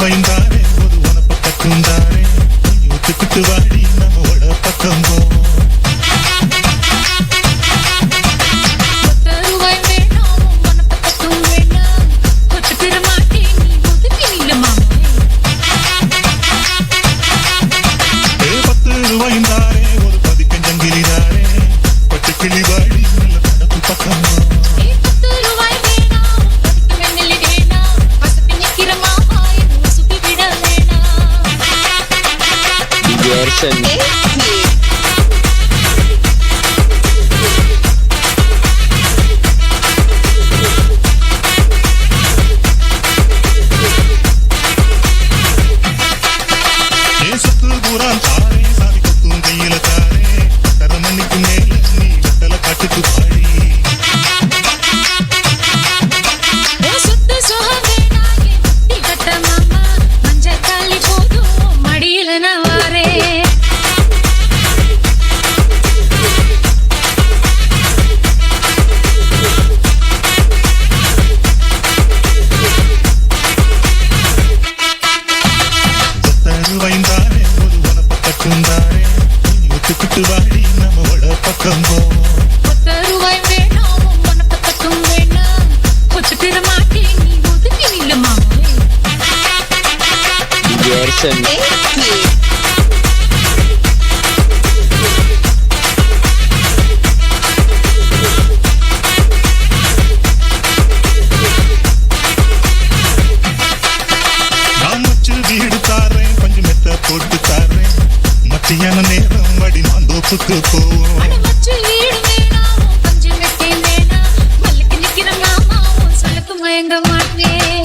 வைந்தாரே ஒரு உனப்ப கட்டுந்தாரே ஒத்துக்கிட்டு வாடி நம்மோட பக்கம் போ வைந்தாரே ஒரு பதிக்கஞ்சங்கிலிதாரே பட்டு கிளி வாடி நல்ல தனக்கு பக்கம் தாரே சாதி கொத்தும் கையில தாரே தரமணிக்கு மேல நீ வெத்தல காட்டுக்கு பாடி வைந்தாரே ஒரு உனப்ப கட்டுந்தாரே ஒத்துக்கிட்டு வாடி நம்மோட பக்கம் போ வீடு தாரேன் கொஞ்சம் மெத்த போட்டு தாரேன் மத்தியான நேரம் வடி மாந்தோப்புக்கு போவோம் மயங்க மாட்டேன்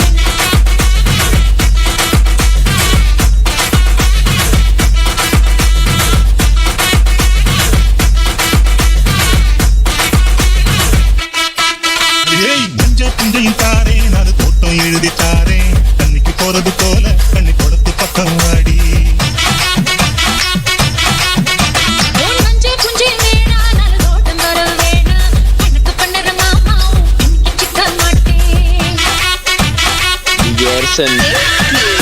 மஞ்ச புஞ்சையும் தாரேன் அது தோட்டம் எழுதி தாரேன் தண்ணிக்கு போறது போல கண்ணி கொடுத்து பக்கம் வாடி மாட்டேன்